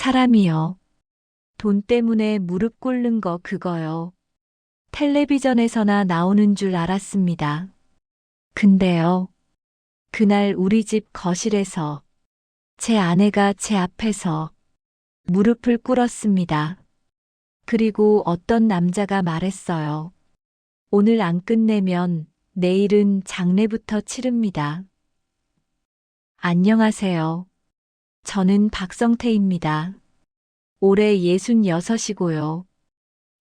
사람이요. 돈 때문에 무릎 꿇는 거 그거요. 텔레비전에서나 나오는 줄 알았습니다. 근데요. 그날 우리 집 거실에서 제 아내가 제 앞에서 무릎을 꿇었습니다. 그리고 어떤 남자가 말했어요. 오늘 안 끝내면 내일은 장례부터 치릅니다. 안녕하세요. 저는 박성태입니다. 올해 66이고요.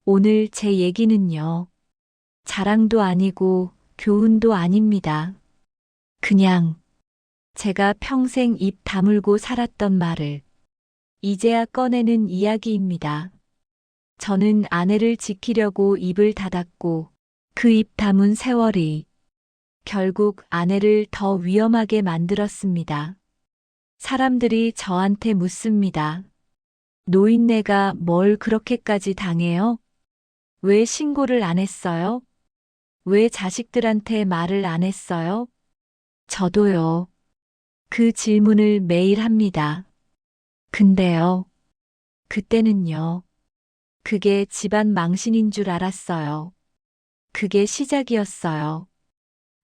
오늘 제 얘기는요. 자랑도 아니고 교훈도 아닙니다. 그냥 제가 평생 입 다물고 살았던 말을 이제야 꺼내는 이야기입니다. 저는 아내를 지키려고 입을 닫았고 그 입 다문 세월이 결국 아내를 더 위험하게 만들었습니다. 사람들이 저한테 묻습니다. 노인네가 뭘 그렇게까지 당해요? 왜 신고를 안 했어요? 왜 자식들한테 말을 안 했어요? 저도요. 그 질문을 매일 합니다. 근데요. 그때는요. 그게 집안 망신인 줄 알았어요. 그게 시작이었어요.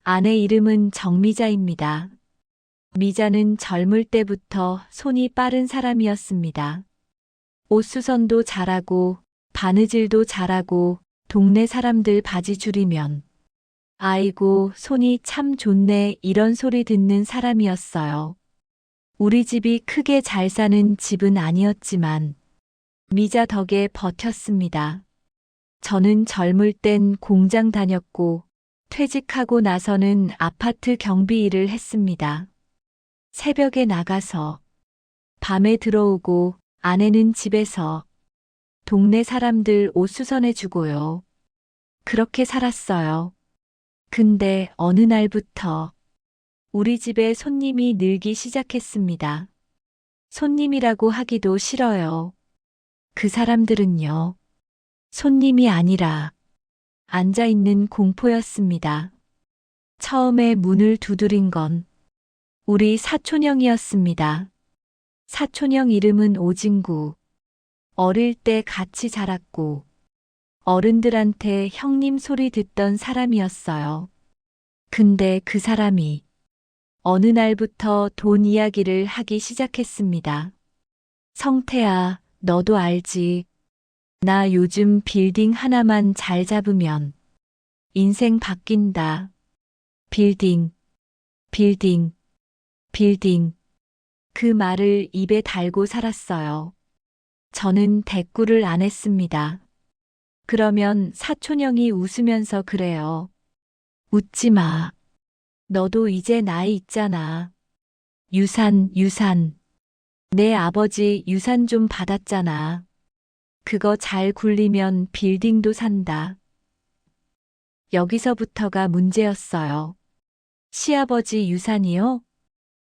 아내 이름은 정미자입니다. 미자는 젊을 때부터 손이 빠른 사람이었습니다. 옷수선도 잘하고 바느질도 잘하고 동네 사람들 바지 줄이면 아이고 손이 참 좋네 이런 소리 듣는 사람이었어요. 우리 집이 크게 잘 사는 집은 아니었지만 미자 덕에 버텼습니다. 저는 젊을 땐 공장 다녔고 퇴직하고 나서는 아파트 경비 일을 했습니다. 새벽에 나가서 밤에 들어오고 아내는 집에서 동네 사람들 옷 수선해 주고요. 그렇게 살았어요. 근데 어느 날부터 우리 집에 손님이 늘기 시작했습니다. 손님이라고 하기도 싫어요. 그 사람들은요. 손님이 아니라 앉아있는 공포였습니다. 처음에 문을 두드린 건 우리 사촌형이었습니다. 사촌형 이름은 오진구. 어릴 때 같이 자랐고 어른들한테 형님 소리 듣던 사람이었어요. 근데 그 사람이 어느 날부터 돈 이야기를 하기 시작했습니다. 성태야, 너도 알지? 나 요즘 빌딩 하나만 잘 잡으면 인생 바뀐다. 빌딩, 빌딩, 빌딩. 그 말을 입에 달고 살았어요. 저는 대꾸를 안 했습니다. 그러면 사촌형이 웃으면서 그래요. 웃지 마. 너도 이제 나이 있잖아. 유산. 내 아버지 유산 좀 받았잖아. 그거 잘 굴리면 빌딩도 산다. 여기서부터가 문제였어요. 시아버지 유산이요?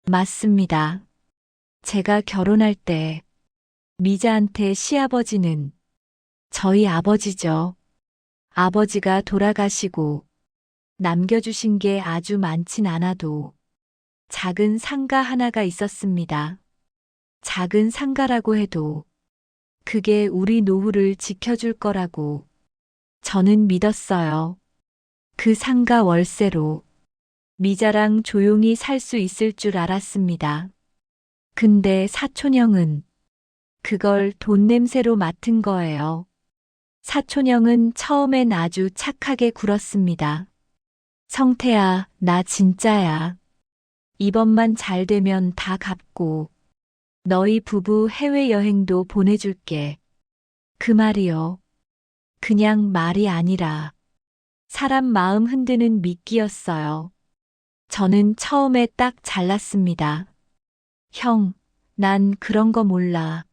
맞습니다. 제가 결혼할 때 미자한테 시아버지는 저희 아버지죠. 아버지가 돌아가시고 남겨주신 게 아주 많진 않아도 작은 상가 하나가 있었습니다. 작은 상가라고 해도 그게 우리 노후를 지켜줄 거라고 저는 믿었어요. 그 상가 월세로 미자랑 조용히 살 수 있을 줄 알았습니다. 근데 사촌형은 그걸 돈 냄새로 맡은 거예요. 사촌형은 처음엔 아주 착하게 굴었습니다. 성태야, 나 진짜야. 이번만 잘 되면 다 갚고 너희 부부 해외여행도 보내줄게. 그 말이요. 그냥 말이 아니라 사람 마음 흔드는 미끼였어요. 저는 처음에 딱 잘랐습니다. 형, 난 그런 거 몰라.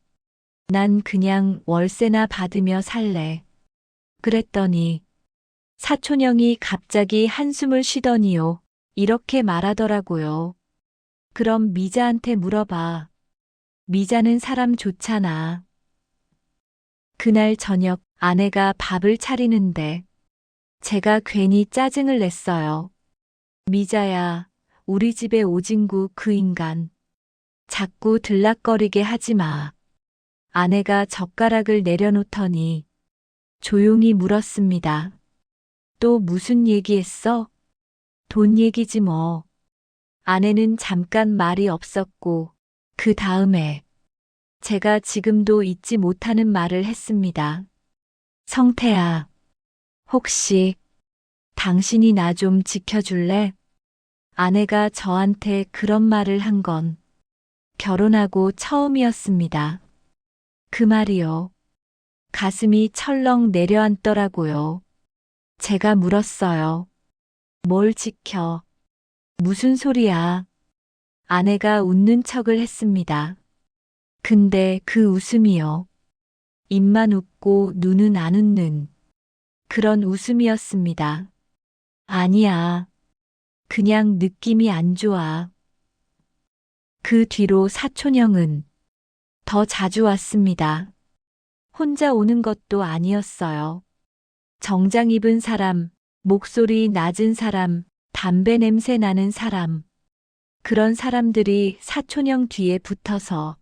난 그냥 월세나 받으며 살래. 그랬더니 사촌형이 갑자기 한숨을 쉬더니요. 이렇게 말하더라고요. 그럼 미자한테 물어봐. 미자는 사람 좋잖아. 그날 저녁 아내가 밥을 차리는데 제가 괜히 짜증을 냈어요. 미자야, 우리 집에 오진구 그 인간. 자꾸 들락거리게 하지 마. 아내가 젓가락을 내려놓더니 조용히 물었습니다. 또 무슨 얘기했어? 돈 얘기지 뭐. 아내는 잠깐 말이 없었고 그 다음에 제가 지금도 잊지 못하는 말을 했습니다. 성태야, 혹시 당신이 나 좀 지켜줄래? 아내가 저한테 그런 말을 한 건 결혼하고 처음이었습니다. 그 말이요. 가슴이 철렁 내려앉더라고요. 제가 물었어요. 뭘 지켜? 무슨 소리야? 아내가 웃는 척을 했습니다. 근데 그 웃음이요. 입만 웃고 눈은 안 웃는 그런 웃음이었습니다. 아니야. 그냥 느낌이 안 좋아. 그 뒤로 사촌형은 더 자주 왔습니다. 혼자 오는 것도 아니었어요. 정장 입은 사람, 목소리 낮은 사람, 담배 냄새 나는 사람. 그런 사람들이 사촌형 뒤에 붙어서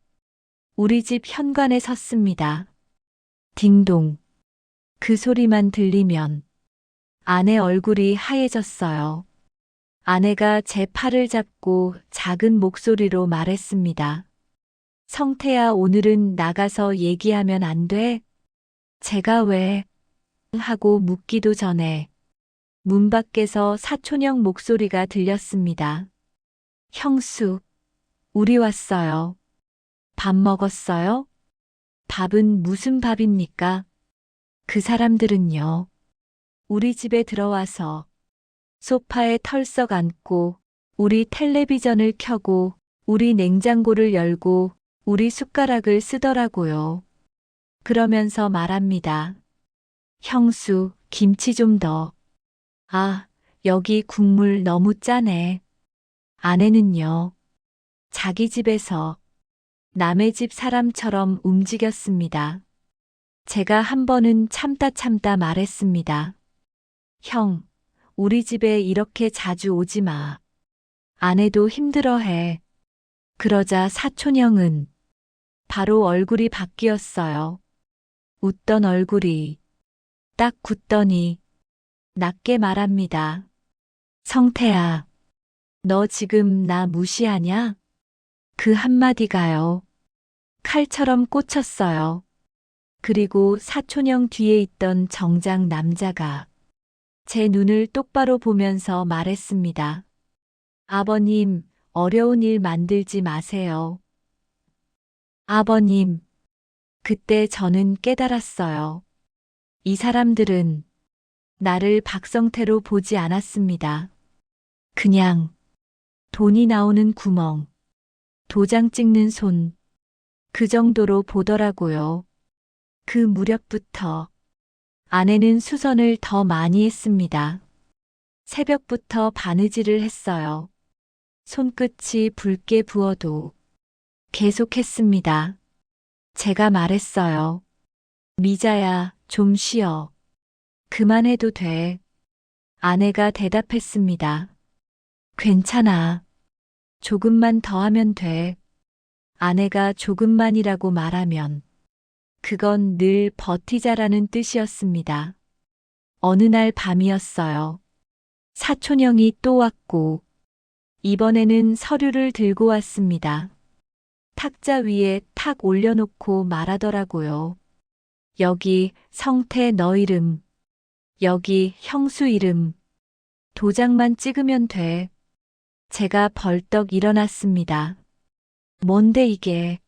우리 집 현관에 섰습니다. 딩동. 그 소리만 들리면 아내 얼굴이 하얘졌어요. 아내가 제 팔을 잡고 작은 목소리로 말했습니다. 성태야, 오늘은 나가서 얘기하면 안 돼? 제가 왜? 하고 묻기도 전에 문 밖에서 사촌형 목소리가 들렸습니다. 형수, 우리 왔어요. 밥 먹었어요? 밥은 무슨 밥입니까? 그 사람들은요. 우리 집에 들어와서 소파에 털썩 앉고 우리 텔레비전을 켜고 우리 냉장고를 열고 우리 숟가락을 쓰더라고요. 그러면서 말합니다. 형수, 김치 좀 더. 아, 여기 국물 너무 짜네. 아내는요. 자기 집에서 남의 집 사람처럼 움직였습니다. 제가 한 번은 참다 말했습니다. 형, 우리 집에 이렇게 자주 오지 마. 아내도 힘들어해. 그러자 사촌형은 바로 얼굴이 바뀌었어요. 웃던 얼굴이 딱 굳더니 낮게 말합니다. 성태야, 너 지금 나 무시하냐? 그 한마디가요. 칼처럼 꽂혔어요. 그리고 사촌형 뒤에 있던 정장 남자가 제 눈을 똑바로 보면서 말했습니다. 아버님, 어려운 일 만들지 마세요. 아버님, 그때 저는 깨달았어요. 이 사람들은 나를 박성태로 보지 않았습니다. 그냥 돈이 나오는 구멍, 도장 찍는 손, 그 정도로 보더라고요. 그 무렵부터 아내는 수선을 더 많이 했습니다. 새벽부터 바느질을 했어요. 손끝이 붉게 부어도 계속했습니다. 제가 말했어요. 미자야, 좀 쉬어. 그만해도 돼. 아내가 대답했습니다. 괜찮아. 조금만 더 하면 돼. 아내가 조금만이라고 말하면 그건 늘 버티자라는 뜻이었습니다. 어느 날 밤이었어요. 사촌형이 또 왔고 이번에는 서류를 들고 왔습니다. 탁자 위에 탁 올려놓고 말하더라고요. 여기 성태 너 이름, 여기 형수 이름, 도장만 찍으면 돼. 제가 벌떡 일어났습니다. 뭔데 이게?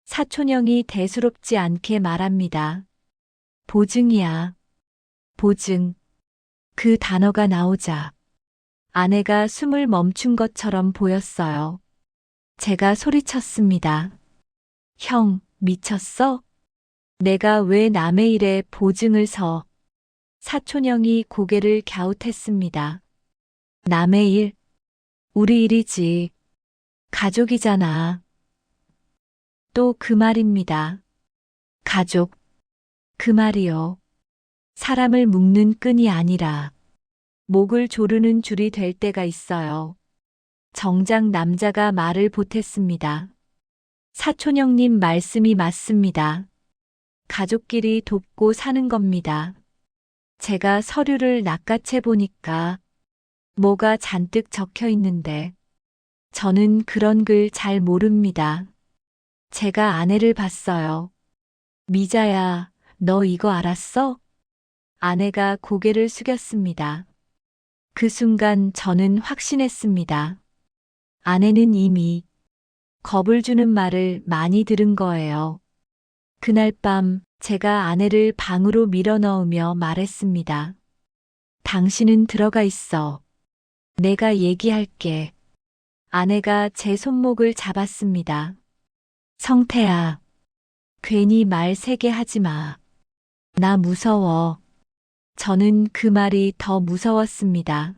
사촌형이 대수롭지 않게 말합니다. 보증이야. 보증. 그 단어가 나오자 아내가 숨을 멈춘 것처럼 보였어요. 제가 소리쳤습니다. 형, 미쳤어? 내가 왜 남의 일에 보증을 서? 사촌형이 고개를 갸웃했습니다. 남의 일? 우리 일이지. 가족이잖아. 또 그 말입니다. 가족. 그 말이요. 사람을 묶는 끈이 아니라 목을 조르는 줄이 될 때가 있어요. 정작 남자가 말을 보탰습니다. 사촌형님 말씀이 맞습니다. 가족끼리 돕고 사는 겁니다. 제가 서류를 낚아채 보니까 뭐가 잔뜩 적혀 있는데 저는 그런 글 잘 모릅니다. 제가 아내를 봤어요. 미자야, 너 이거 알았어? 아내가 고개를 숙였습니다. 그 순간 저는 확신했습니다. 아내는 이미 겁을 주는 말을 많이 들은 거예요. 그날 밤 제가 아내를 방으로 밀어 넣으며 말했습니다. 당신은 들어가 있어. 내가 얘기할게. 아내가 제 손목을 잡았습니다. 성태야, 괜히 말 세게 하지 마. 나 무서워. 저는 그 말이 더 무서웠습니다.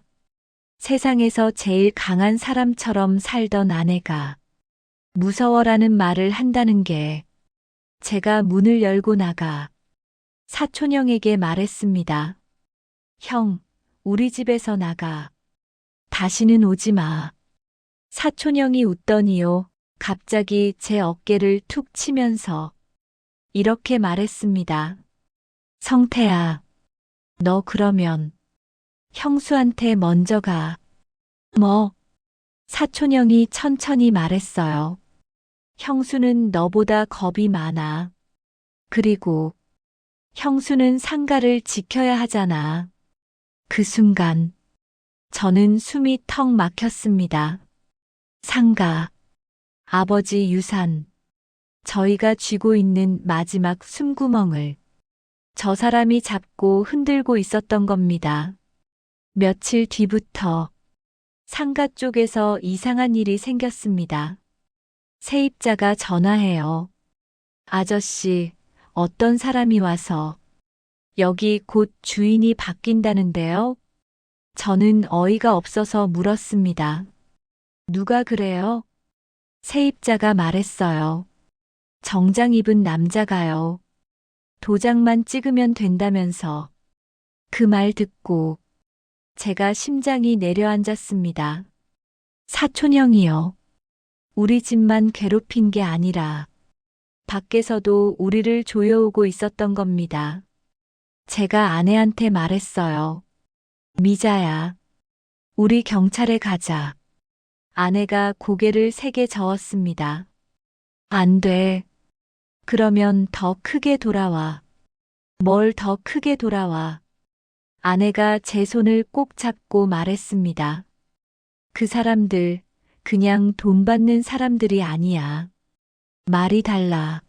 세상에서 제일 강한 사람처럼 살던 아내가 무서워라는 말을 한다는 게 제가 문을 열고 나가 사촌형에게 말했습니다. 형, 우리 집에서 나가. 다시는 오지 마. 사촌형이 웃더니요. 갑자기 제 어깨를 툭 치면서 이렇게 말했습니다. 성태야, 너 그러면 형수한테 먼저 가. 뭐? 사촌형이 천천히 말했어요. 형수는 너보다 겁이 많아. 그리고 형수는 상가를 지켜야 하잖아. 그 순간 저는 숨이 턱 막혔습니다. 상가, 아버지 유산, 저희가 쥐고 있는 마지막 숨구멍을 저 사람이 잡고 흔들고 있었던 겁니다. 며칠 뒤부터 상가 쪽에서 이상한 일이 생겼습니다. 세입자가 전화해요. 아저씨, 어떤 사람이 와서 여기 곧 주인이 바뀐다는데요? 저는 어이가 없어서 물었습니다. 누가 그래요? 세입자가 말했어요. 정장 입은 남자가요. 도장만 찍으면 된다면서. 그 말 듣고 제가 심장이 내려앉았습니다. 사촌형이요. 우리 집만 괴롭힌 게 아니라 밖에서도 우리를 조여오고 있었던 겁니다. 제가 아내한테 말했어요. 미자야, 우리 경찰에 가자. 아내가 고개를 세게 저었습니다. 안 돼. 그러면 더 크게 돌아와. 뭘 더 크게 돌아와. 아내가 제 손을 꼭 잡고 말했습니다. 그 사람들, 그냥 돈 받는 사람들이 아니야. 말이 달라.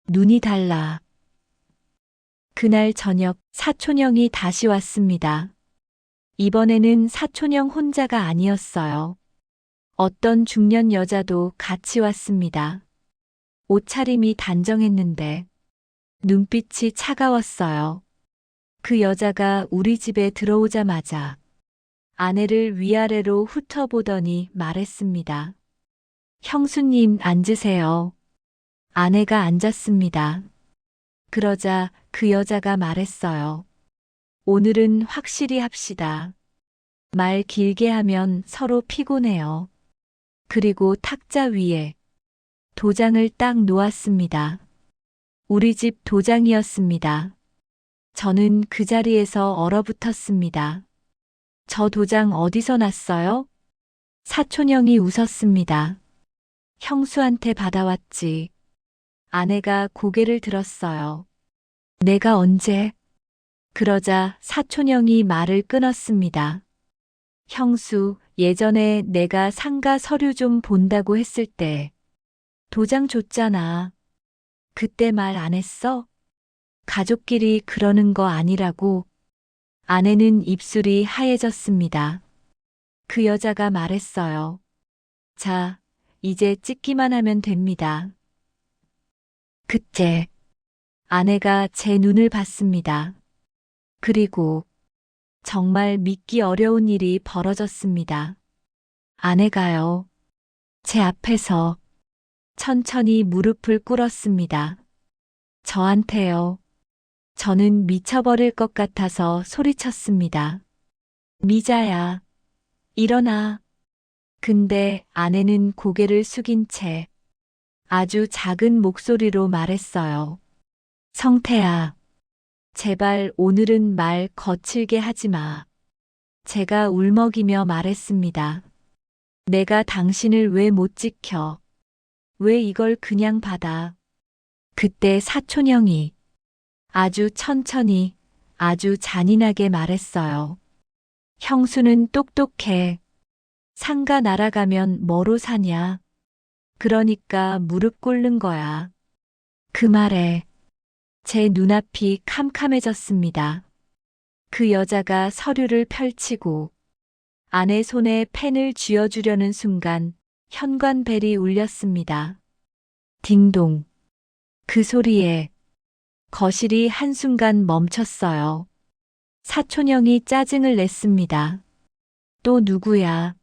눈이 달라. 그날 저녁 사촌형이 다시 왔습니다. 이번에는 사촌형 혼자가 아니었어요. 어떤 중년 여자도 같이 왔습니다. 옷차림이 단정했는데 눈빛이 차가웠어요. 그 여자가 우리 집에 들어오자마자 아내를 위아래로 훑어보더니 말했습니다. 형수님 앉으세요. 아내가 앉았습니다. 그러자 그 여자가 말했어요. 오늘은 확실히 합시다. 말 길게 하면 서로 피곤해요. 그리고 탁자 위에 도장을 딱 놓았습니다. 우리 집 도장이었습니다. 저는 그 자리에서 얼어붙었습니다. 저 도장 어디서 났어요? 사촌형이 웃었습니다. 형수한테 받아왔지. 아내가 고개를 들었어요. 내가 언제? 그러자 사촌형이 말을 끊었습니다. 형수, 예전에 내가 상가 서류 좀 본다고 했을 때 도장 줬잖아. 그때 말 안 했어? 가족끼리 그러는 거 아니라고. 아내는 입술이 하얘졌습니다. 그 여자가 말했어요. 자, 이제 찍기만 하면 됩니다. 그때 아내가 제 눈을 봤습니다. 그리고 정말 믿기 어려운 일이 벌어졌습니다. 아내가요. 제 앞에서 천천히 무릎을 꿇었습니다. 저한테요. 저는 미쳐버릴 것 같아서 소리쳤습니다. 미자야, 일어나. 근데 아내는 고개를 숙인 채 아주 작은 목소리로 말했어요. 성태야, 제발 오늘은 말 거칠게 하지 마. 제가 울먹이며 말했습니다. 내가 당신을 왜 못 지켜? 왜 이걸 그냥 받아? 그때 사촌형이 아주 천천히, 아주 잔인하게 말했어요. 형수는 똑똑해. 상가 날아가면 뭐로 사냐? 그러니까 무릎 꿇는 거야. 그 말에 제 눈앞이 캄캄해졌습니다. 그 여자가 서류를 펼치고 아내 손에 펜을 쥐어주려는 순간 현관벨이 울렸습니다. 딩동. 그 소리에 거실이 한순간 멈췄어요. 사촌형이 짜증을 냈습니다. 또 누구야?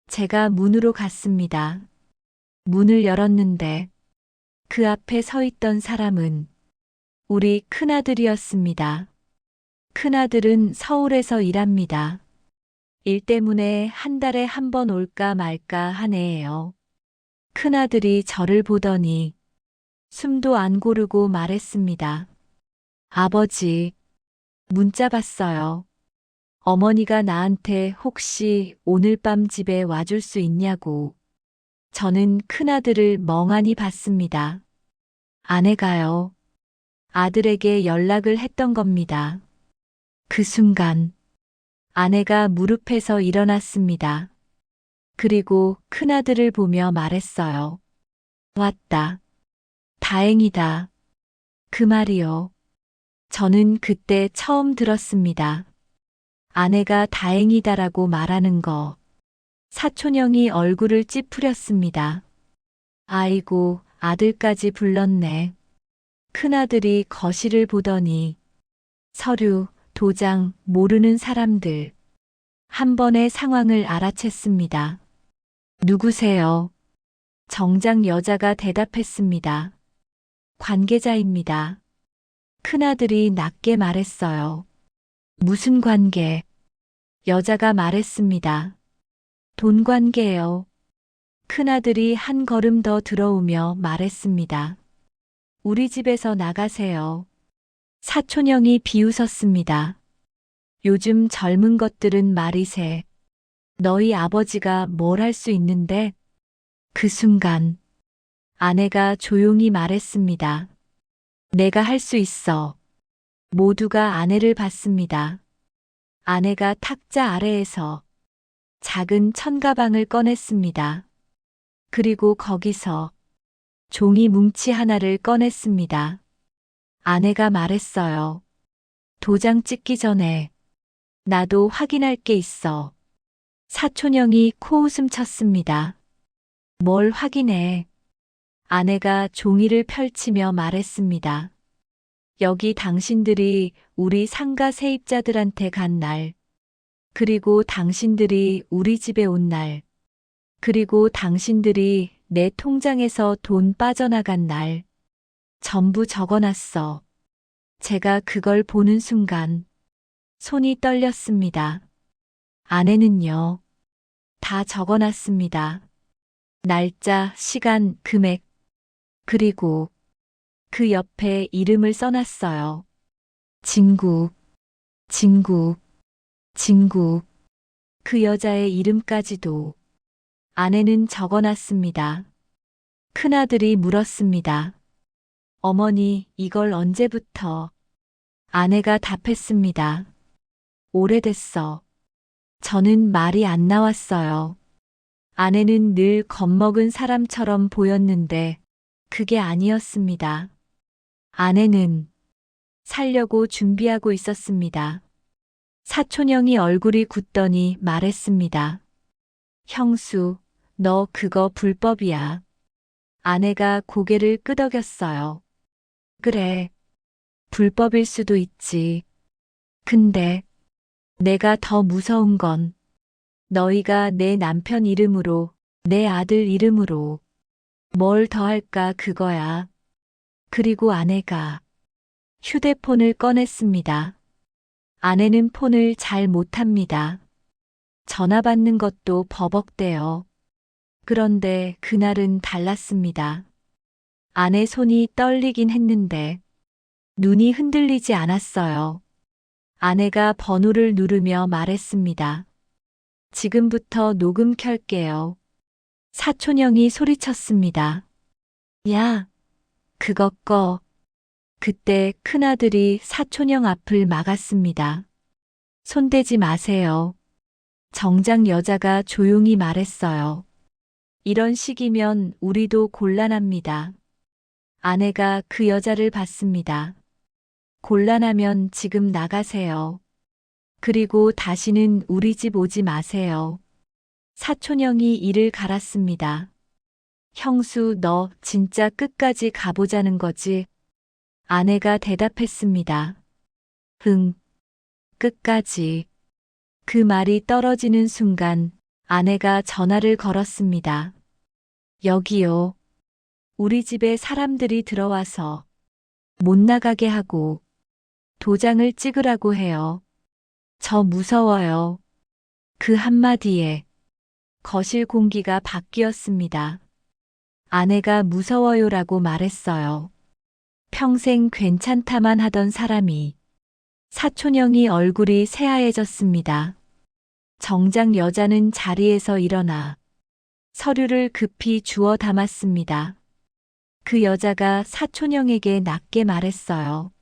제가 문으로 갔습니다. 문을 열었는데 그 앞에 서 있던 사람은 우리 큰아들이었습니다. 큰아들은 서울에서 일합니다. 일 때문에 한 달에 한 번 올까 말까 한 애예요. 큰아들이 저를 보더니 숨도 안 고르고 말했습니다. 아버지, 문자 봤어요. 어머니가 나한테 혹시 오늘 밤 집에 와줄 수 있냐고. 저는 큰아들을 멍하니 봤습니다. 아내가요. 아들에게 연락을 했던 겁니다. 그 순간 아내가 무릎에서 일어났습니다. 그리고 큰아들을 보며 말했어요. 왔다. 다행이다. 그 말이요. 저는 그때 처음 들었습니다. 아내가 다행이다라고 말하는 거. 사촌형이 얼굴을 찌푸렸습니다. 아이고, 아들까지 불렀네. 큰아들이 거실을 보더니 서류, 도장, 모르는 사람들. 한 번에 상황을 알아챘습니다. 누구세요? 정작 여자가 대답했습니다. 관계자입니다. 큰아들이 낮게 말했어요. 무슨 관계? 여자가 말했습니다. 돈 관계요. 큰아들이 한 걸음 더 들어오며 말했습니다. 우리 집에서 나가세요. 사촌형이 비웃었습니다. 요즘 젊은 것들은 말이 새. 너희 아버지가 뭘 할 수 있는데? 그 순간 아내가 조용히 말했습니다. 내가 할 수 있어. 모두가 아내를 봤습니다. 아내가 탁자 아래에서 작은 천가방을 꺼냈습니다. 그리고 거기서 종이 뭉치 하나를 꺼냈습니다. 아내가 말했어요. 도장 찍기 전에 나도 확인할 게 있어. 사촌형이 코웃음 쳤습니다. 뭘 확인해? 아내가 종이를 펼치며 말했습니다. 여기 당신들이 우리 상가 세입자들한테 간 날, 그리고 당신들이 우리 집에 온 날, 그리고 당신들이 내 통장에서 돈 빠져나간 날, 전부 적어놨어. 제가 그걸 보는 순간 손이 떨렸습니다. 아내는요, 다 적어놨습니다. 날짜, 시간, 금액, 그리고 그 옆에 이름을 써놨어요. 진구, 진구, 진구. 그 여자의 이름까지도 아내는 적어놨습니다. 큰아들이 물었습니다. 어머니, 이걸 언제부터? 아내가 답했습니다. 오래됐어. 저는 말이 안 나왔어요. 아내는 늘 겁먹은 사람처럼 보였는데 그게 아니었습니다. 아내는 살려고 준비하고 있었습니다. 사촌형이 얼굴이 굳더니 말했습니다. 형수, 너 그거 불법이야. 아내가 고개를 끄덕였어요. 그래, 불법일 수도 있지. 근데 내가 더 무서운 건 너희가 내 남편 이름으로, 내 아들 이름으로 뭘 더 할까 그거야. 그리고 아내가 휴대폰을 꺼냈습니다. 아내는 폰을 잘 못합니다. 전화 받는 것도 버벅대요. 그런데 그날은 달랐습니다. 아내 손이 떨리긴 했는데 눈이 흔들리지 않았어요. 아내가 번호를 누르며 말했습니다. 지금부터 녹음 켤게요. 사촌형이 소리쳤습니다. 야, 그거 꺼. 그때 큰아들이 사촌형 앞을 막았습니다. 손대지 마세요. 정작 여자가 조용히 말했어요. 이런 식이면 우리도 곤란합니다. 아내가 그 여자를 봤습니다. 곤란하면 지금 나가세요. 그리고 다시는 우리 집 오지 마세요. 사촌형이 이를 갈았습니다. 형수, 너 진짜 끝까지 가보자는 거지? 아내가 대답했습니다. 응, 끝까지. 그 말이 떨어지는 순간 아내가 전화를 걸었습니다. 여기요. 우리 집에 사람들이 들어와서 못 나가게 하고 도장을 찍으라고 해요. 저 무서워요. 그 한마디에 거실 공기가 바뀌었습니다. 아내가 무서워요라고 말했어요. 평생 괜찮다만 하던 사람이 사촌형이 얼굴이 새하얘졌습니다. 정작 여자는 자리에서 일어나 서류를 급히 주워 담았습니다. 그 여자가 사촌형에게 낮게 말했어요.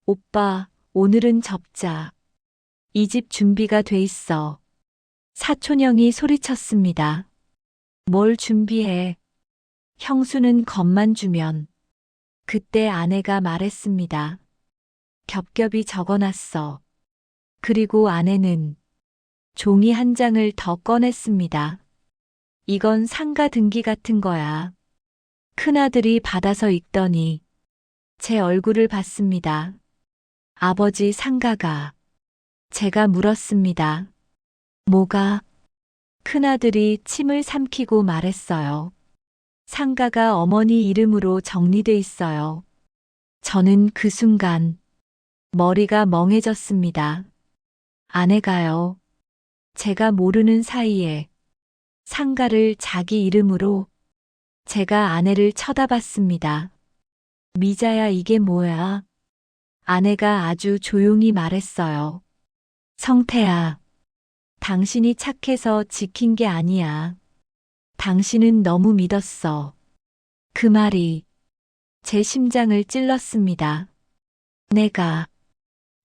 오빠, 오늘은 접자. 이 집 준비가 돼 있어. 사촌형이 소리쳤습니다. 뭘 준비해? 형수는 겁만 주면. 그때 아내가 말했습니다. 겹겹이 적어놨어. 그리고 아내는 종이 한 장을 더 꺼냈습니다. 이건 상가 등기 같은 거야. 큰아들이 받아서 읽더니 제 얼굴을 봤습니다. 아버지, 상가가. 제가 물었습니다. 뭐가? 큰아들이 침을 삼키고 말했어요. 상가가 어머니 이름으로 정리돼 있어요. 저는 그 순간 머리가 멍해졌습니다. 아내가요. 제가 모르는 사이에 상가를 자기 이름으로. 제가 아내를 쳐다봤습니다. 미자야, 이게 뭐야? 아내가 아주 조용히 말했어요. 성태야, 당신이 착해서 지킨 게 아니야. 당신은 너무 믿었어. 그 말이 제 심장을 찔렀습니다. 내가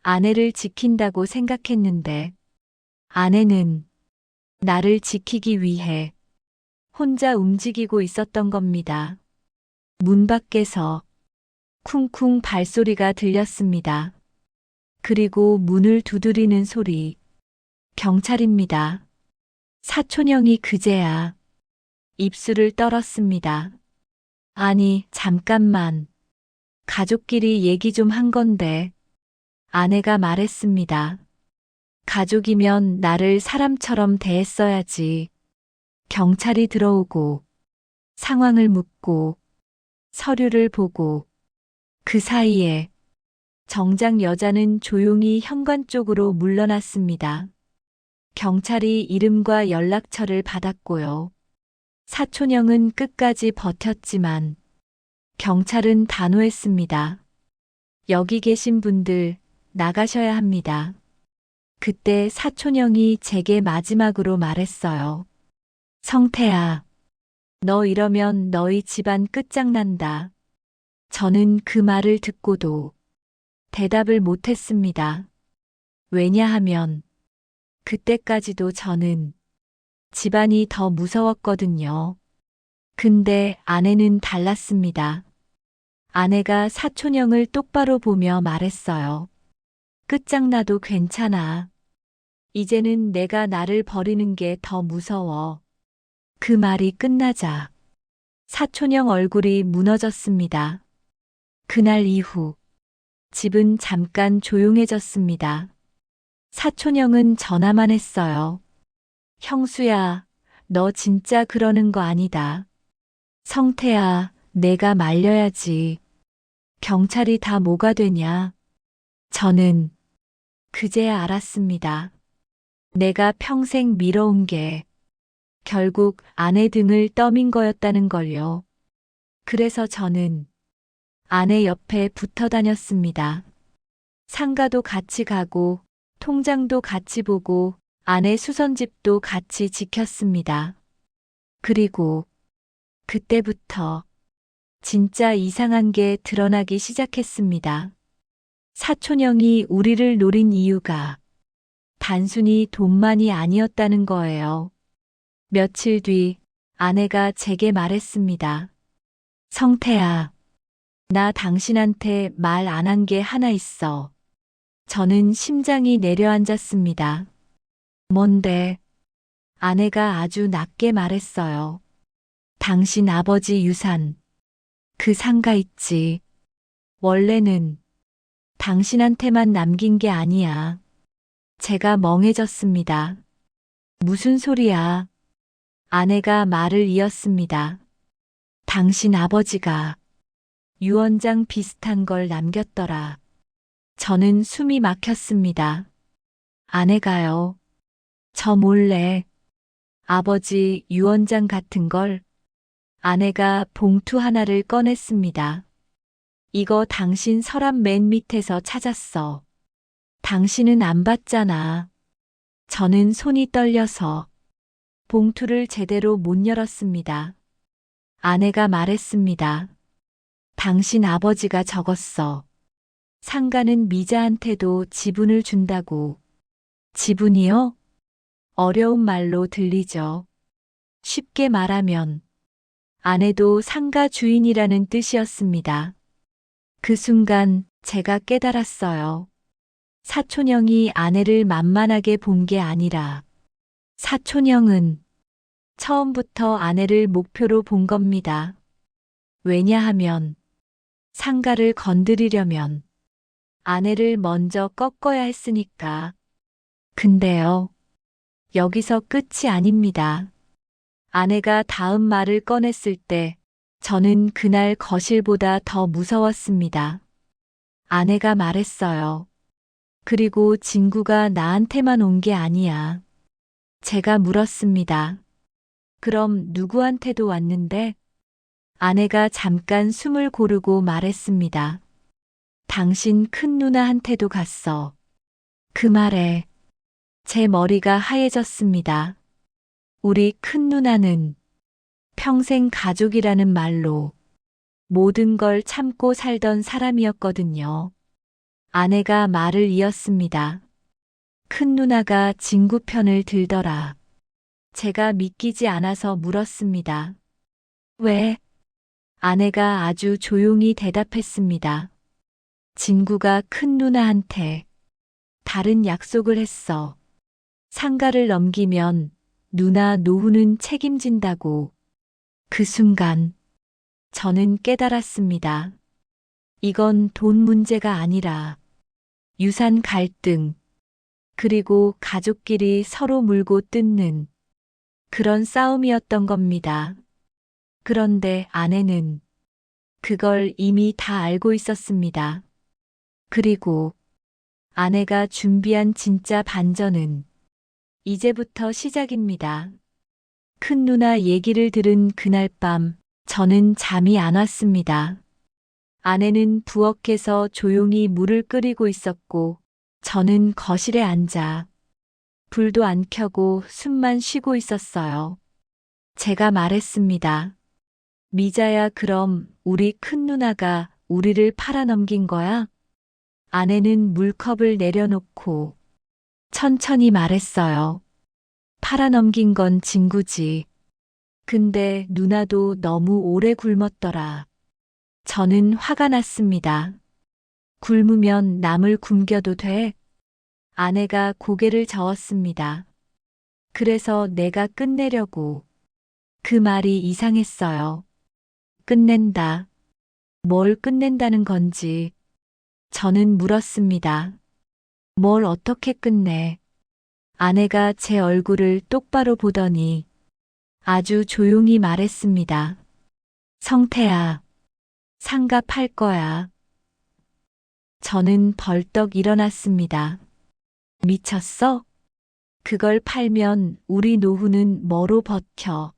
아내를 지킨다고 생각했는데 아내는 나를 지키기 위해 혼자 움직이고 있었던 겁니다. 문 밖에서 쿵쿵 발소리가 들렸습니다. 그리고 문을 두드리는 소리. 경찰입니다. 사촌형이 그제야 입술을 떨었습니다. 아니, 잠깐만. 가족끼리 얘기 좀 한 건데. 아내가 말했습니다. 가족이면 나를 사람처럼 대했어야지. 경찰이 들어오고 상황을 묻고 서류를 보고 그 사이에 정작 여자는 조용히 현관 쪽으로 물러났습니다. 경찰이 이름과 연락처를 받았고요. 사촌형은 끝까지 버텼지만 경찰은 단호했습니다. 여기 계신 분들 나가셔야 합니다. 그때 사촌형이 제게 마지막으로 말했어요. 성태야, 너 이러면 너희 집안 끝장난다. 저는 그 말을 듣고도 대답을 못했습니다. 왜냐하면 그때까지도 저는 집안이 더 무서웠거든요. 근데 아내는 달랐습니다. 아내가 사촌형을 똑바로 보며 말했어요. 끝장나도 괜찮아. 이제는 내가 나를 버리는 게 더 무서워. 그 말이 끝나자 사촌형 얼굴이 무너졌습니다. 그날 이후 집은 잠깐 조용해졌습니다. 사촌형은 전화만 했어요. 형수야, 너 진짜 그러는 거 아니다. 성태야, 내가 말려야지. 경찰이 다 뭐가 되냐? 저는 그제야 알았습니다. 내가 평생 미뤄온 게 결국 아내 등을 떠민 거였다는 걸요. 그래서 저는 아내 옆에 붙어 다녔습니다. 상가도 같이 가고, 통장도 같이 보고, 아내 수선집도 같이 지켰습니다. 그리고 그때부터 진짜 이상한 게 드러나기 시작했습니다. 사촌형이 우리를 노린 이유가 단순히 돈만이 아니었다는 거예요. 며칠 뒤 아내가 제게 말했습니다. 성태야, 나 당신한테 말 안 한 게 하나 있어. 저는 심장이 내려앉았습니다. 뭔데? 아내가 아주 낮게 말했어요. 당신 아버지 유산, 그 상가 있지. 원래는 당신한테만 남긴 게 아니야. 제가 멍해졌습니다. 무슨 소리야? 아내가 말을 이었습니다. 당신 아버지가 유언장 비슷한 걸 남겼더라. 저는 숨이 막혔습니다. 아내가요. 저 몰래 아버지 유언장 같은 걸. 아내가 봉투 하나를 꺼냈습니다. 이거 당신 서랍 맨 밑에서 찾았어. 당신은 안 봤잖아. 저는 손이 떨려서 봉투를 제대로 못 열었습니다. 아내가 말했습니다. 당신 아버지가 적었어. 상가는 미자한테도 지분을 준다고. 지분이요? 어려운 말로 들리죠. 쉽게 말하면 아내도 상가 주인이라는 뜻이었습니다. 그 순간 제가 깨달았어요. 사촌형이 아내를 만만하게 본 게 아니라 사촌형은 처음부터 아내를 목표로 본 겁니다. 왜냐하면 상가를 건드리려면 아내를 먼저 꺾어야 했으니까. 근데요, 여기서 끝이 아닙니다. 아내가 다음 말을 꺼냈을 때 저는 그날 거실보다 더 무서웠습니다. 아내가 말했어요. 그리고 진구가 나한테만 온 게 아니야. 제가 물었습니다. 그럼 누구한테도 왔는데? 아내가 잠깐 숨을 고르고 말했습니다. 당신 큰 누나한테도 갔어. 그 말에 제 머리가 하얘졌습니다. 우리 큰 누나는 평생 가족이라는 말로 모든 걸 참고 살던 사람이었거든요. 아내가 말을 이었습니다. 큰 누나가 진구 편을 들더라. 제가 믿기지 않아서 물었습니다. 왜? 아내가 아주 조용히 대답했습니다. 진구가 큰 누나한테 다른 약속을 했어. 상가를 넘기면 누나 노후는 책임진다고. 그 순간 저는 깨달았습니다. 이건 돈 문제가 아니라 유산 갈등, 그리고 가족끼리 서로 물고 뜯는 그런 싸움이었던 겁니다. 그런데 아내는 그걸 이미 다 알고 있었습니다. 그리고 아내가 준비한 진짜 반전은 이제부터 시작입니다. 큰 누나 얘기를 들은 그날 밤 저는 잠이 안 왔습니다. 아내는 부엌에서 조용히 물을 끓이고 있었고 저는 거실에 앉아 불도 안 켜고 숨만 쉬고 있었어요. 제가 말했습니다. 미자야, 그럼 우리 큰 누나가 우리를 팔아넘긴 거야? 아내는 물컵을 내려놓고 천천히 말했어요. 팔아넘긴 건 진구지. 근데 누나도 너무 오래 굶었더라. 저는 화가 났습니다. 굶으면 남을 굶겨도 돼? 아내가 고개를 저었습니다. 그래서 내가 끝내려고. 그 말이 이상했어요. 끝낸다. 뭘 끝낸다는 건지. 저는 물었습니다. 뭘 어떻게 끝내? 아내가 제 얼굴을 똑바로 보더니 아주 조용히 말했습니다. 성태야, 상가 팔 거야. 저는 벌떡 일어났습니다. 미쳤어? 그걸 팔면 우리 노후는 뭐로 버텨?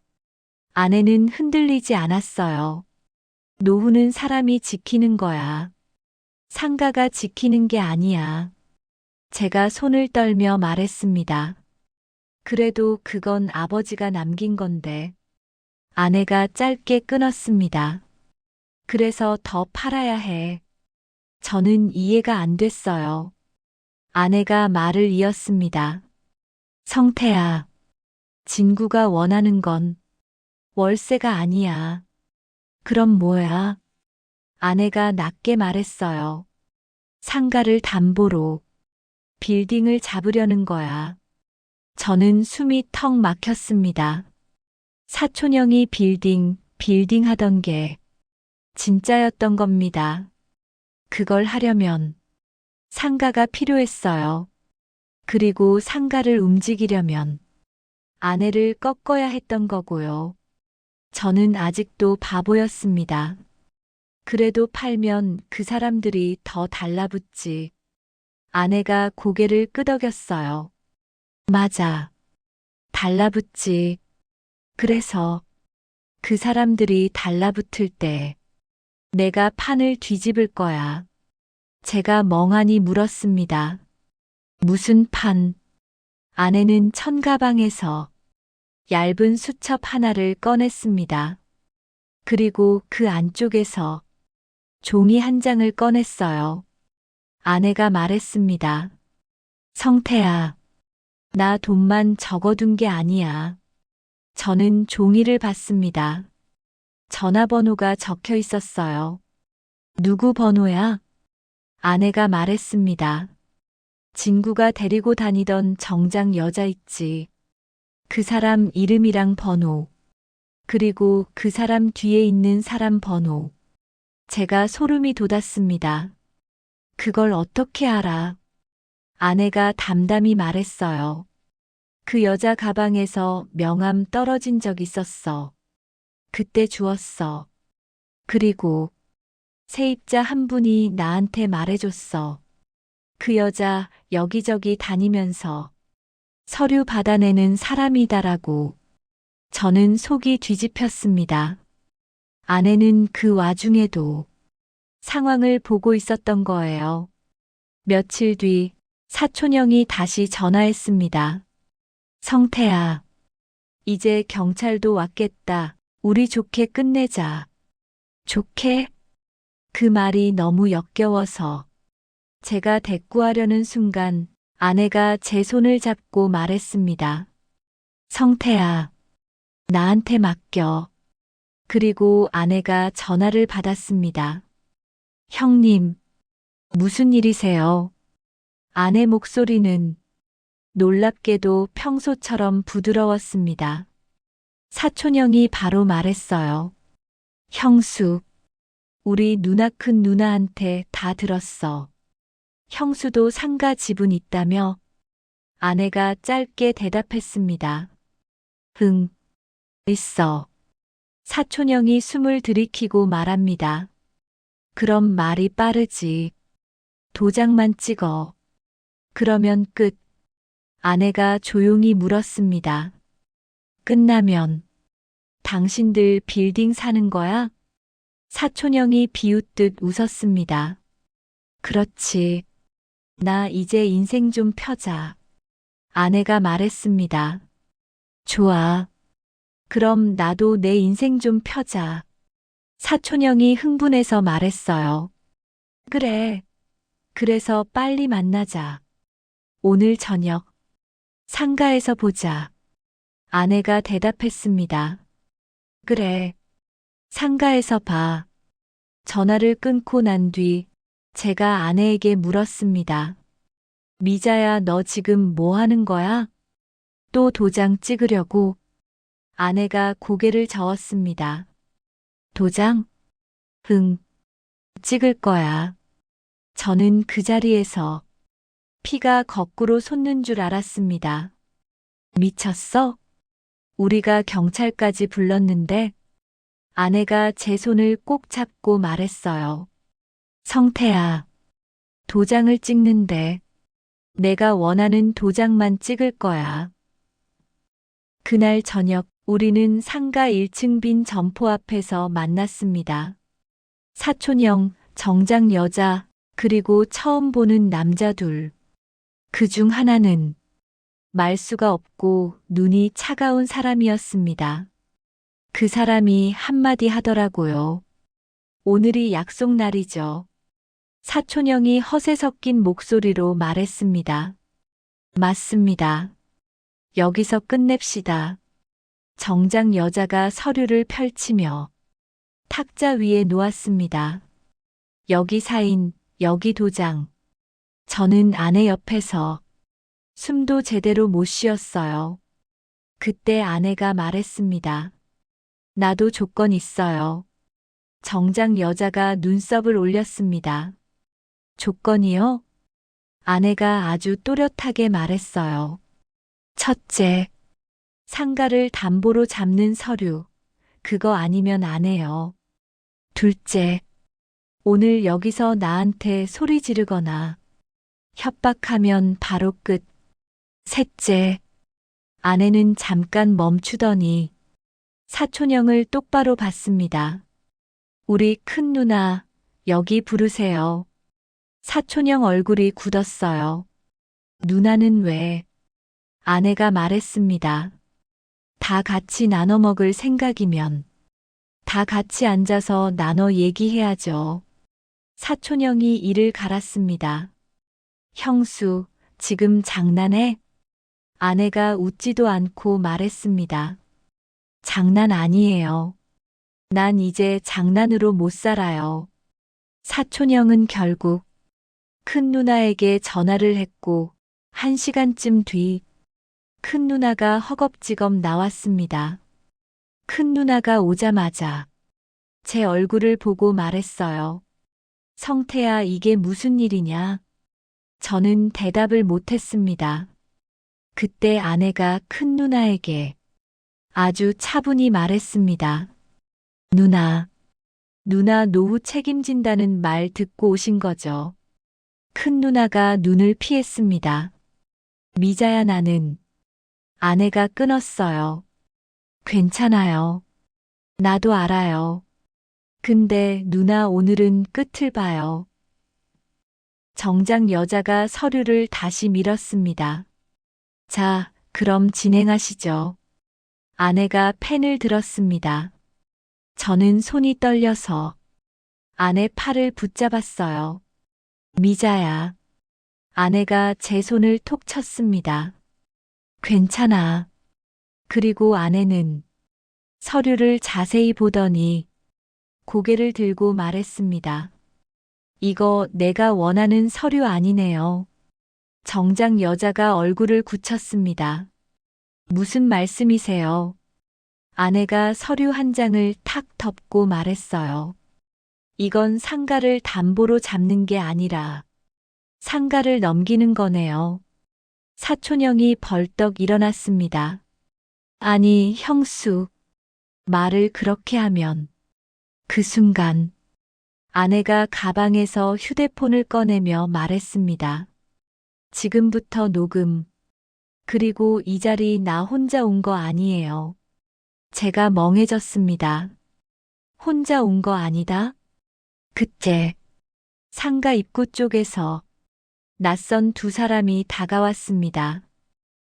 아내는 흔들리지 않았어요. 노후는 사람이 지키는 거야. 상가가 지키는 게 아니야. 제가 손을 떨며 말했습니다. 그래도 그건 아버지가 남긴 건데. 아내가 짧게 끊었습니다. 그래서 더 팔아야 해. 저는 이해가 안 됐어요. 아내가 말을 이었습니다. 성태야, 진구가 원하는 건 월세가 아니야. 그럼 뭐야? 아내가 낮게 말했어요. 상가를 담보로 빌딩을 잡으려는 거야. 저는 숨이 턱 막혔습니다. 사촌형이 빌딩 하던 게 진짜였던 겁니다. 그걸 하려면 상가가 필요했어요. 그리고 상가를 움직이려면 아내를 꺾어야 했던 거고요. 저는 아직도 바보였습니다. 그래도 팔면 그 사람들이 더 달라붙지. 아내가 고개를 끄덕였어요. 맞아. 달라붙지. 그래서 그 사람들이 달라붙을 때 내가 판을 뒤집을 거야. 제가 멍하니 물었습니다. 무슨 판? 아내는 천가방에서 얇은 수첩 하나를 꺼냈습니다. 그리고 그 안쪽에서 종이 한 장을 꺼냈어요. 아내가 말했습니다. 성태야, 나 돈만 적어둔 게 아니야. 저는 종이를 봤습니다. 전화번호가 적혀 있었어요. 누구 번호야? 아내가 말했습니다. 진구가 데리고 다니던 정장 여자 있지. 그 사람 이름이랑 번호. 그리고 그 사람 뒤에 있는 사람 번호. 제가 소름이 돋았습니다. 그걸 어떻게 알아? 아내가 담담히 말했어요. 그 여자 가방에서 명함 떨어진 적 있었어. 그때 주웠어. 그리고 세입자 한 분이 나한테 말해줬어. 그 여자 여기저기 다니면서 서류 받아내는 사람이다라고. 저는 속이 뒤집혔습니다. 아내는 그 와중에도 상황을 보고 있었던 거예요. 며칠 뒤 사촌형이 다시 전화했습니다. 성태야, 이제 경찰도 왔겠다. 우리 좋게 끝내자. 좋게? 그 말이 너무 역겨워서 제가 대꾸하려는 순간 아내가 제 손을 잡고 말했습니다. 성태야, 나한테 맡겨. 그리고 아내가 전화를 받았습니다. 형님, 무슨 일이세요? 아내 목소리는 놀랍게도 평소처럼 부드러웠습니다. 사촌형이 바로 말했어요. 형수, 우리 누나 큰 누나한테 다 들었어. 형수도 상가 지분 있다며? 아내가 짧게 대답했습니다. 응, 있어. 사촌형이 숨을 들이키고 말합니다. 그럼 말이 빠르지. 도장만 찍어. 그러면 끝. 아내가 조용히 물었습니다. 끝나면 당신들 빌딩 사는 거야? 사촌형이 비웃듯 웃었습니다. 그렇지. 나 이제 인생 좀 펴자. 아내가 말했습니다. 좋아. 그럼 나도 내 인생 좀 펴자. 사촌형이 흥분해서 말했어요. 그래. 그래서 빨리 만나자. 오늘 저녁 상가에서 보자. 아내가 대답했습니다. 그래. 상가에서 봐. 전화를 끊고 난 뒤 제가 아내에게 물었습니다. 미자야, 너 지금 뭐 하는 거야? 또 도장 찍으려고? 아내가 고개를 저었습니다. 도장? 응. 찍을 거야. 저는 그 자리에서 피가 거꾸로 솟는 줄 알았습니다. 미쳤어? 우리가 경찰까지 불렀는데 아내가 제 손을 꼭 잡고 말했어요. 성태야, 도장을 찍는데 내가 원하는 도장만 찍을 거야. 그날 저녁 우리는 상가 1층 빈 점포 앞에서 만났습니다. 사촌형, 정장 여자, 그리고 처음 보는 남자 둘. 그 중 하나는 말수가 없고 눈이 차가운 사람이었습니다. 그 사람이 한마디 하더라고요. 오늘이 약속 날이죠. 사촌형이 허세 섞인 목소리로 말했습니다. 맞습니다. 여기서 끝냅시다. 정장 여자가 서류를 펼치며 탁자 위에 놓았습니다. 여기 사인, 여기 도장. 저는 아내 옆에서 숨도 제대로 못 쉬었어요. 그때 아내가 말했습니다. 나도 조건 있어요. 정장 여자가 눈썹을 올렸습니다. 조건이요? 아내가 아주 또렷하게 말했어요. 첫째, 상가를 담보로 잡는 서류. 그거 아니면 안 해요. 둘째, 오늘 여기서 나한테 소리 지르거나 협박하면 바로 끝. 셋째, 아내는 잠깐 멈추더니 사촌형을 똑바로 봤습니다. 우리 큰 누나, 여기 부르세요. 사촌형 얼굴이 굳었어요. 누나는 왜? 아내가 말했습니다. 다 같이 나눠 먹을 생각이면 다 같이 앉아서 나눠 얘기해야죠. 사촌형이 이를 갈았습니다. 형수, 지금 장난해? 아내가 웃지도 않고 말했습니다. 장난 아니에요. 난 이제 장난으로 못 살아요. 사촌형은 결국 큰 누나에게 전화를 했고 1시간쯤 뒤 큰 누나가 허겁지겁 나왔습니다. 큰 누나가 오자마자 제 얼굴을 보고 말했어요. 성태야, 이게 무슨 일이냐? 저는 대답을 못했습니다. 그때 아내가 큰 누나에게 아주 차분히 말했습니다. 누나 노후 책임진다는 말 듣고 오신 거죠? 큰 누나가 눈을 피했습니다. 미자야, 나는. 아내가 끊었어요. 괜찮아요. 나도 알아요. 근데 누나, 오늘은 끝을 봐요. 정장 여자가 서류를 다시 밀었습니다. 자, 그럼 진행하시죠. 아내가 펜을 들었습니다. 저는 손이 떨려서 아내 팔을 붙잡았어요. 미자야. 아내가 제 손을 톡 쳤습니다. 괜찮아. 그리고 아내는 서류를 자세히 보더니 고개를 들고 말했습니다. 이거 내가 원하는 서류 아니네요. 정장 여자가 얼굴을 굳혔습니다. 무슨 말씀이세요? 아내가 서류 한 장을 탁 덮고 말했어요. 이건 상가를 담보로 잡는 게 아니라 상가를 넘기는 거네요. 사촌형이 벌떡 일어났습니다. 아니, 형수. 말을 그렇게 하면. 그 순간 아내가 가방에서 휴대폰을 꺼내며 말했습니다. 지금부터 녹음. 그리고 이 자리 나 혼자 온 거 아니에요. 제가 멍해졌습니다. 혼자 온 거 아니다? 그때 상가 입구 쪽에서 낯선 두 사람이 다가왔습니다.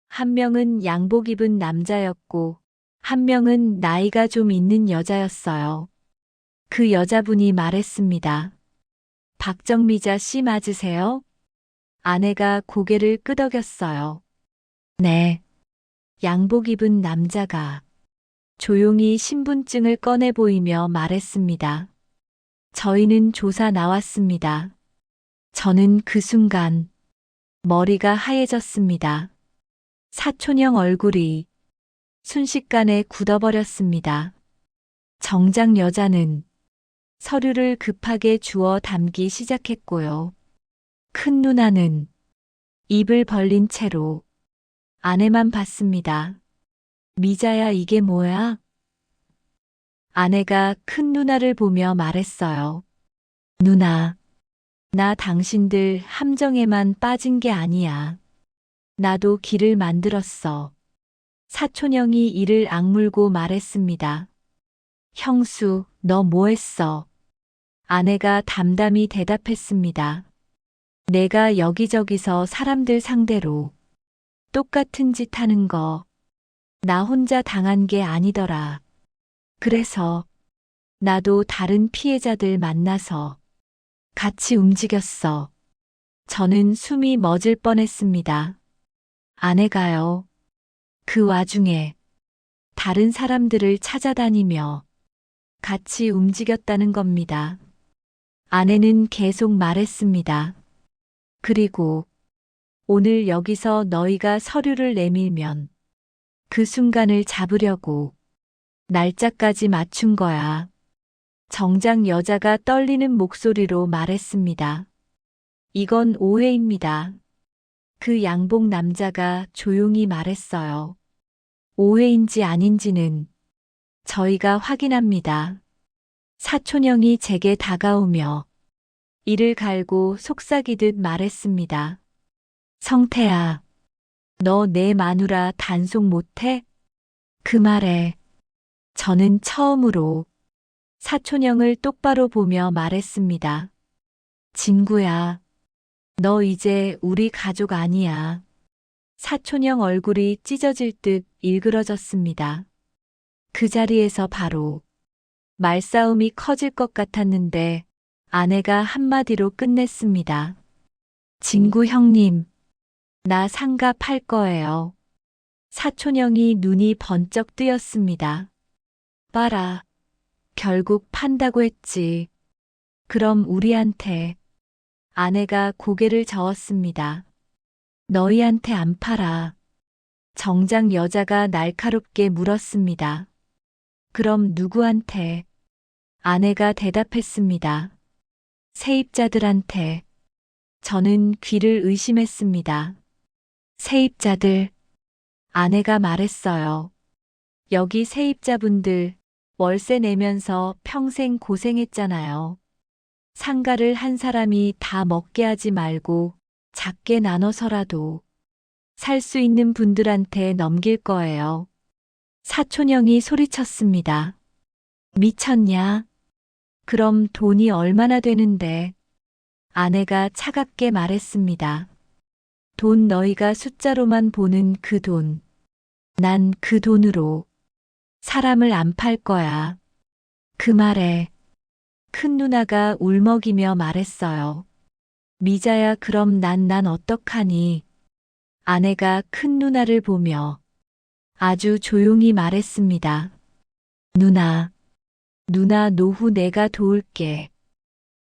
한 명은 양복 입은 남자였고 한 명은 나이가 좀 있는 여자였어요. 그 여자분이 말했습니다. 박정미자 씨 맞으세요? 아내가 고개를 끄덕였어요. 네. 양복 입은 남자가 조용히 신분증을 꺼내 보이며 말했습니다. 저희는 조사 나왔습니다. 저는 그 순간 머리가 하얘졌습니다. 사촌형 얼굴이 순식간에 굳어버렸습니다. 정장 여자는 서류를 급하게 주워 담기 시작했고요. 큰 누나는 입을 벌린 채로 아내만 봤습니다. 미자야, 이게 뭐야? 아내가 큰 누나를 보며 말했어요. 누나, 나 당신들 함정에만 빠진 게 아니야. 나도 길을 만들었어. 사촌형이 이를 악물고 말했습니다. 형수, 너 뭐 했어? 아내가 담담히 대답했습니다. 내가 여기저기서 사람들 상대로 똑같은 짓 하는 거 나 혼자 당한 게 아니더라. 그래서 나도 다른 피해자들 만나서 같이 움직였어. 저는 숨이 멎을 뻔했습니다. 아내가요. 그 와중에 다른 사람들을 찾아다니며 같이 움직였다는 겁니다. 아내는 계속 말했습니다. 그리고 오늘 여기서 너희가 서류를 내밀면 그 순간을 잡으려고 날짜까지 맞춘 거야. 정작 여자가 떨리는 목소리로 말했습니다. 이건 오해입니다. 그 양복 남자가 조용히 말했어요. 오해인지 아닌지는 저희가 확인합니다. 사촌형이 제게 다가오며 이를 갈고 속삭이듯 말했습니다. 성태야, 너 내 마누라 단속 못해? 그 말에 저는 처음으로 사촌형을 똑바로 보며 말했습니다. 진구야, 너 이제 우리 가족 아니야. 사촌형 얼굴이 찢어질 듯 일그러졌습니다. 그 자리에서 바로 말싸움이 커질 것 같았는데 아내가 한마디로 끝냈습니다. 진구 형님, 나 상가 팔 거예요. 사촌형이 눈이 번쩍 뜨였습니다. 봐라, 결국 판다고 했지. 그럼 우리한테. 아내가 고개를 저었습니다. 너희한테 안 팔아. 정작 여자가 날카롭게 물었습니다. 그럼 누구한테? 아내가 대답했습니다. 세입자들한테. 저는 귀를 의심했습니다. 세입자들. 아내가 말했어요. 여기 세입자분들 월세 내면서 평생 고생했잖아요. 상가를 한 사람이 다 먹게 하지 말고 작게 나눠서라도 살 수 있는 분들한테 넘길 거예요. 사촌형이 소리쳤습니다. 미쳤냐? 그럼 돈이 얼마나 되는데? 아내가 차갑게 말했습니다. 돈 너희가 숫자로만 보는 그 돈. 난 그 돈으로 사람을 안 팔 거야. 그 말에 큰 누나가 울먹이며 말했어요. 미자야, 그럼 난 어떡하니? 아내가 큰 누나를 보며 아주 조용히 말했습니다. 누나 노후 내가 도울게.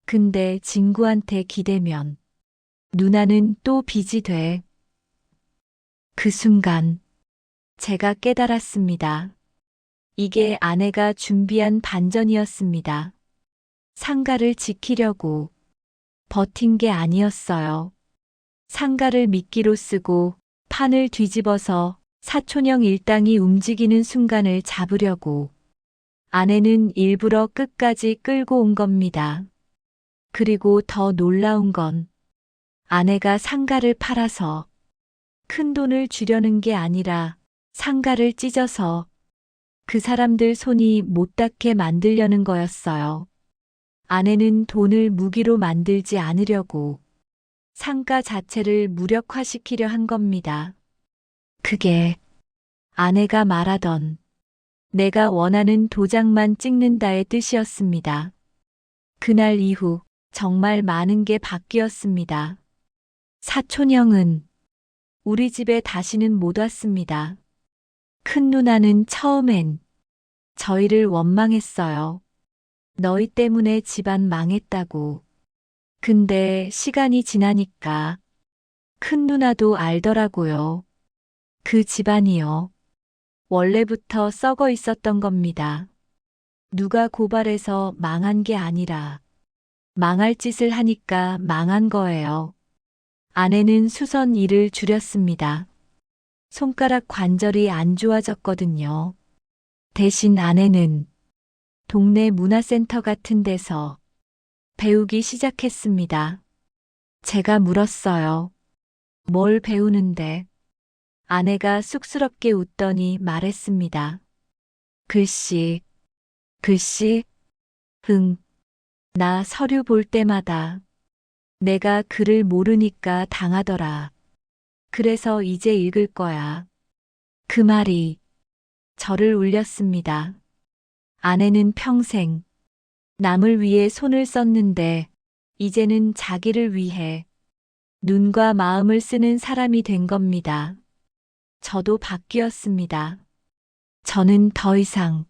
근데 진구한테 기대면 누나는 또 빚이 돼. 그 순간 제가 깨달았습니다. 이게 아내가 준비한 반전이었습니다. 상가를 지키려고 버틴 게 아니었어요. 상가를 미끼로 쓰고 판을 뒤집어서 사촌형 일당이 움직이는 순간을 잡으려고 아내는 일부러 끝까지 끌고 온 겁니다. 그리고 더 놀라운 건 아내가 상가를 팔아서 큰 돈을 주려는 게 아니라 상가를 찢어서 그 사람들 손이 못 닿게 만들려는 거였어요. 아내는 돈을 무기로 만들지 않으려고 상가 자체를 무력화시키려 한 겁니다. 그게 아내가 말하던 내가 원하는 도장만 찍는다의 뜻이었습니다. 그날 이후 정말 많은 게 바뀌었습니다. 사촌형은 우리 집에 다시는 못 왔습니다. 큰 누나는 처음엔 저희를 원망했어요. 너희 때문에 집안 망했다고. 근데 시간이 지나니까 큰 누나도 알더라고요. 그 집안이요. 원래부터 썩어 있었던 겁니다. 누가 고발해서 망한 게 아니라 망할 짓을 하니까 망한 거예요. 아내는 수선 일을 줄였습니다. 손가락 관절이 안 좋아졌거든요. 대신 아내는 동네 문화센터 같은 데서 배우기 시작했습니다. 제가 물었어요. 뭘 배우는데? 아내가 쑥스럽게 웃더니 말했습니다. 글씨, 응, 나 서류 볼 때마다 내가 글을 모르니까 당하더라. 그래서 이제 읽을 거야. 그 말이 저를 울렸습니다. 아내는 평생 남을 위해 손을 썼는데 이제는 자기를 위해 눈과 마음을 쓰는 사람이 된 겁니다. 저도 바뀌었습니다. 저는 더 이상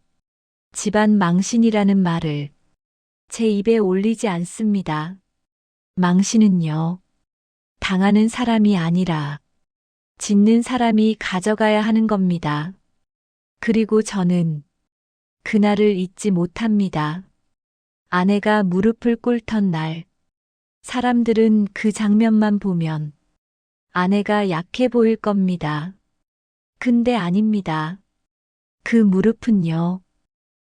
집안 망신이라는 말을 제 입에 올리지 않습니다. 망신은요, 당하는 사람이 아니라 짓는 사람이 가져가야 하는 겁니다. 그리고 저는 그날을 잊지 못합니다. 아내가 무릎을 꿇던 날, 사람들은 그 장면만 보면 아내가 약해 보일 겁니다. 근데 아닙니다. 그 무릎은요,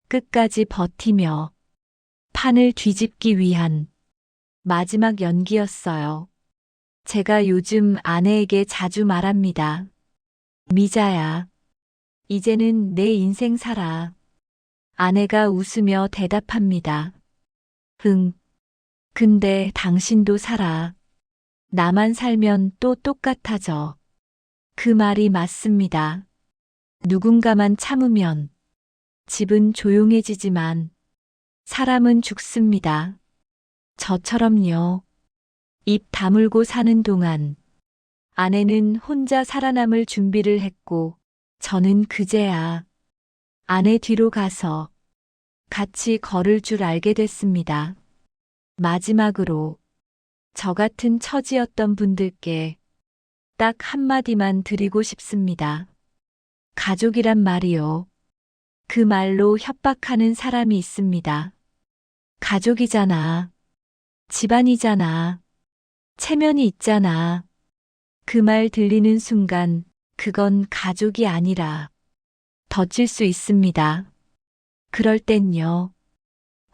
끝까지 버티며 판을 뒤집기 위한 마지막 연기였어요. 제가 요즘 아내에게 자주 말합니다. 미자야, 이제는 내 인생 살아. 아내가 웃으며 대답합니다. 응, 근데 당신도 살아. 나만 살면 또 똑같아져. 그 말이 맞습니다. 누군가만 참으면 집은 조용해지지만 사람은 죽습니다. 저처럼요. 입 다물고 사는 동안 아내는 혼자 살아남을 준비를 했고 저는 그제야 아내 뒤로 가서 같이 걸을 줄 알게 됐습니다. 마지막으로 저 같은 처지였던 분들께 딱 한마디만 드리고 싶습니다. 가족이란 말이요. 그 말로 협박하는 사람이 있습니다. 가족이잖아. 집안이잖아. 체면이 있잖아. 그 말 들리는 순간 그건 가족이 아니라 덧질 수 있습니다. 그럴 땐요.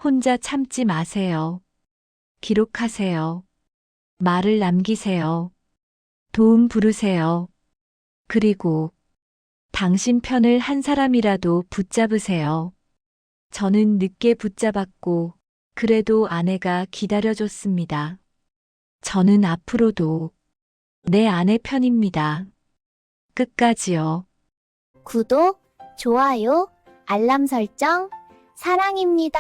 혼자 참지 마세요. 기록하세요. 말을 남기세요. 도움 부르세요. 그리고 당신 편을 한 사람이라도 붙잡으세요. 저는 늦게 붙잡았고 그래도 아내가 기다려줬습니다. 저는 앞으로도 내 아내 편입니다. 끝까지요. 구독, 좋아요, 알람 설정, 사랑입니다.